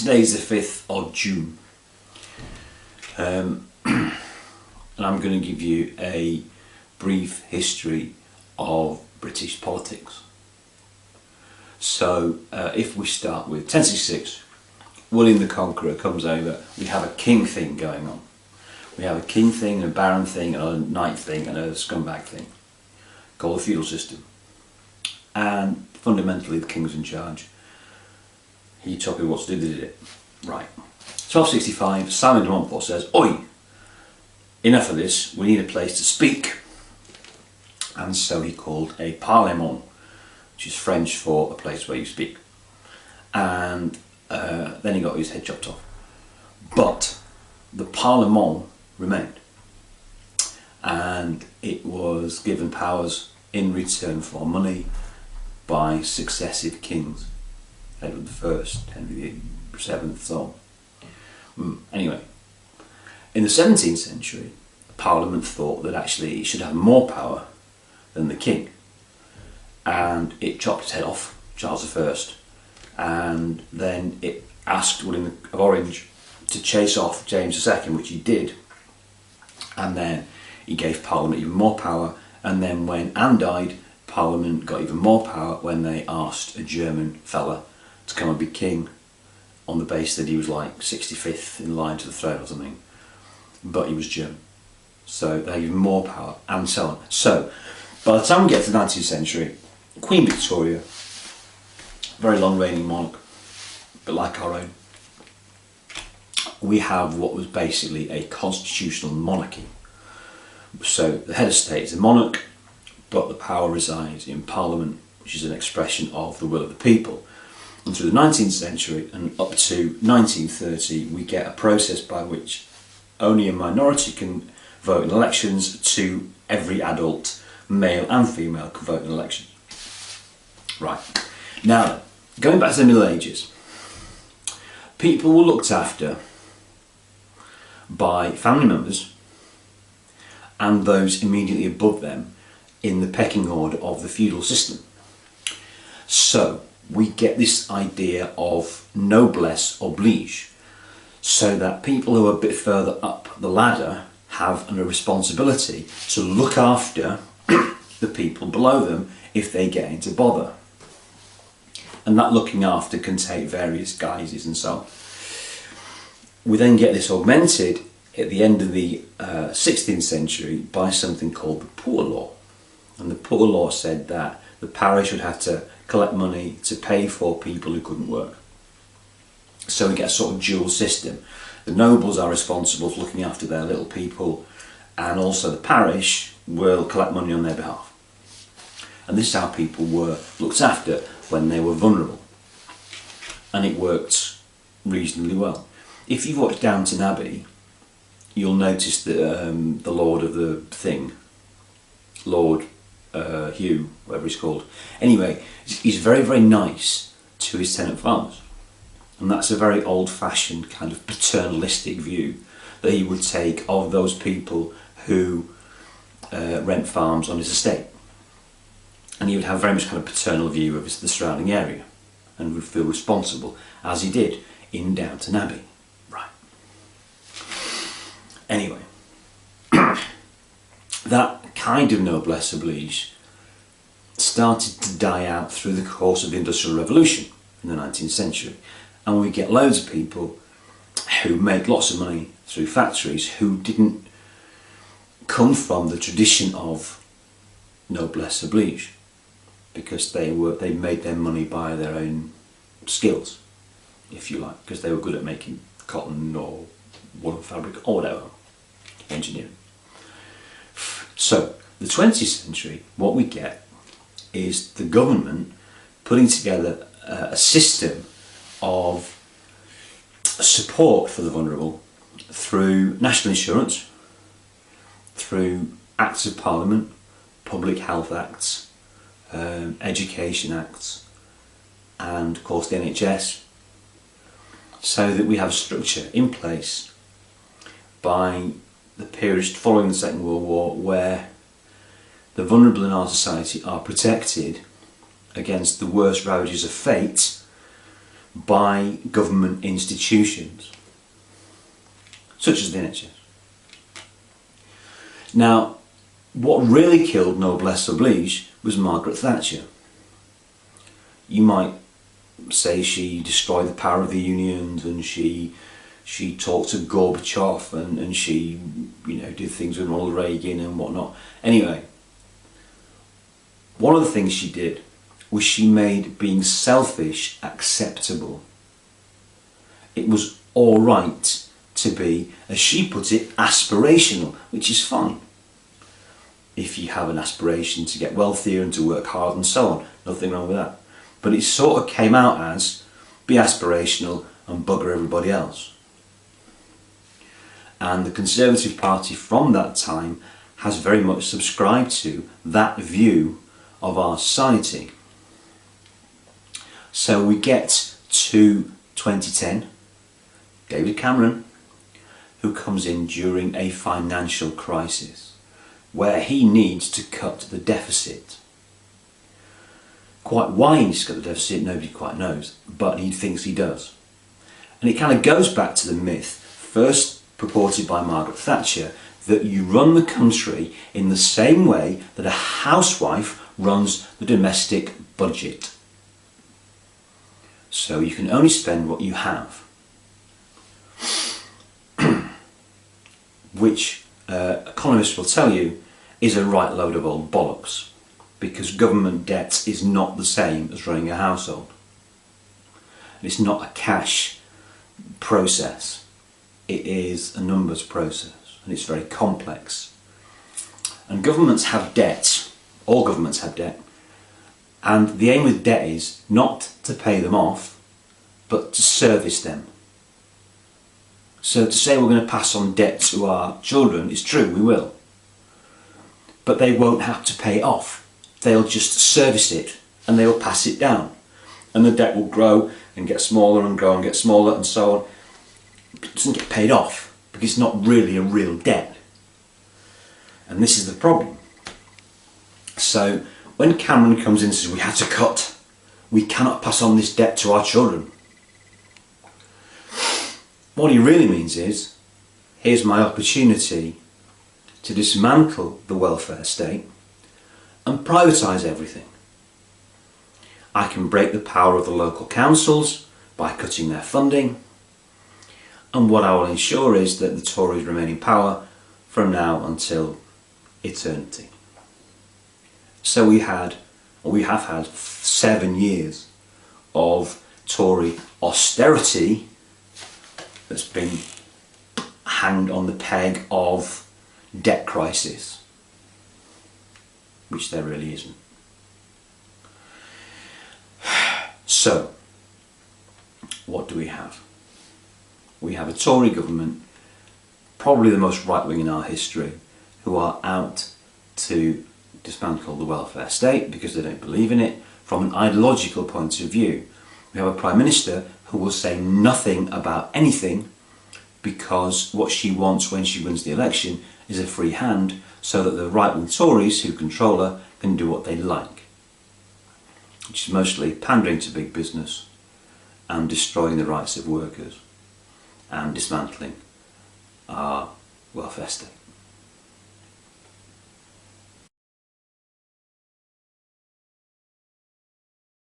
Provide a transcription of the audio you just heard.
Today's the 5th of June, and I'm going to give you a brief history of British politics. So if we start with 1066, William the Conqueror comes over. We have a king thing going on. We have a king thing, a baron thing, a knight thing, and a scumbag thing called the feudal system. And fundamentally the king was in charge. He told people what to do, they did it. Right. 1265, Simon de Montfort says, "Oi! Enough of this, we need a place to speak." And so he called a parlement, which is French for a place where you speak. And then he got his head chopped off. But the parlement remained. And it was given powers in return for money by successive kings. Edward I, Henry VII, so on. Anyway, in the 17th century, Parliament thought that actually it should have more power than the king, and it chopped its head off, Charles I, and then it asked William of Orange to chase off James II, which he did, and then he gave Parliament even more power. And then when Anne died, Parliament got even more power when they asked a German fella to come and be king, on the basis that he was like 65th in line to the throne or something, but he was German, so they had even more power, and so on. So by the time we get to the 19th century, Queen Victoria, very long reigning monarch, but like our own, we have what was basically a constitutional monarchy. So the head of state is a monarch, but the power resides in Parliament, which is an expression of the will of the people. And through the 19th century and up to 1930, we get a process by which only a minority can vote in elections to every adult, male and female, can vote in elections. Right. Now, going back to the Middle Ages, people were looked after by family members and those immediately above them in the pecking order of the feudal system. So we get this idea of noblesse oblige, so that people who are a bit further up the ladder have a responsibility to look after the people below them if they get into bother. And that looking after can take various guises and so on. We then get this augmented at the end of the 16th century by something called the Poor Law. And the Poor Law said that the parish would have to collect money to pay for people who couldn't work. So we get a sort of dual system. The nobles are responsible for looking after their little people, and also the parish will collect money on their behalf. And this is how people were looked after when they were vulnerable. And it worked reasonably well. If you've watched Downton Abbey, you'll notice that the Lord of the thing, Lord Hugh, whatever he's called. Anyway, he's very, very nice to his tenant farmers. And that's a very old-fashioned kind of paternalistic view that he would take of those people who rent farms on his estate. And he would have very much kind of paternal view of the surrounding area and would feel responsible, as he did in Downton Abbey. Right. Anyway, that kind of noblesse oblige started to die out through the course of the Industrial Revolution in the 19th century, and we get loads of people who make lots of money through factories who didn't come from the tradition of noblesse oblige, because they made their money by their own skills, if you like, because they were good at making cotton or woolen fabric or whatever, engineering. So the 20th century, what we get is the government putting together a system of support for the vulnerable through national insurance, through acts of parliament, public health acts, education acts, and of course the NHS, so that we have a structure in place by the period following the Second World War where the vulnerable in our society are protected against the worst ravages of fate by government institutions, such as the NHS. Now, what really killed noblesse oblige was Margaret Thatcher. You might say she destroyed the power of the unions, and she talked to Gorbachev, and she, did things with Ronald Reagan and whatnot. Anyway, one of the things she did was she made being selfish acceptable. It was all right to be, as she put it, aspirational, which is fine. If you have an aspiration to get wealthier and to work hard and so on, nothing wrong with that. But it sort of came out as be aspirational and bugger everybody else. And the Conservative Party from that time has very much subscribed to that view of our society. So we get to 2010, David Cameron, who comes in during a financial crisis where he needs to cut the deficit. Quite why he needs to cut the deficit, nobody quite knows, but he thinks he does. And it kind of goes back to the myth, first purported by Margaret Thatcher, that you run the country in the same way that a housewife runs the domestic budget. So you can only spend what you have. Which economists will tell you is a right load of old bollocks, because government debt is not the same as running a household. It's not a cash process, it is a numbers process, and it's very complex. And governments have debt, all governments have debt, and the aim with debt is not to pay them off, but to service them. So to say we're going to pass on debt to our children is true, we will. But they won't have to pay it off. They'll just service it and they'll pass it down. And the debt will grow and get smaller and grow and get smaller and so on. It doesn't get paid off because it's not really a real debt. And this is the problem. So when Cameron comes in and says we had to cut, we cannot pass on this debt to our children. What he really means is, here's my opportunity to dismantle the welfare state and privatise everything. I can break the power of the local councils by cutting their funding, and what I will ensure is that the Tories remain in power from now until eternity. So we have had 7 years of Tory austerity that's been hanged on the peg of debt crisis, which there really isn't. So, what do we have? We have a Tory government, probably the most right-wing in our history, who are out to dismantle the welfare state because they don't believe in it from an ideological point of view. We have a Prime Minister who will say nothing about anything because what she wants when she wins the election is a free hand so that the right-wing Tories who control her can do what they like, which is mostly pandering to big business and destroying the rights of workers and dismantling our welfare state.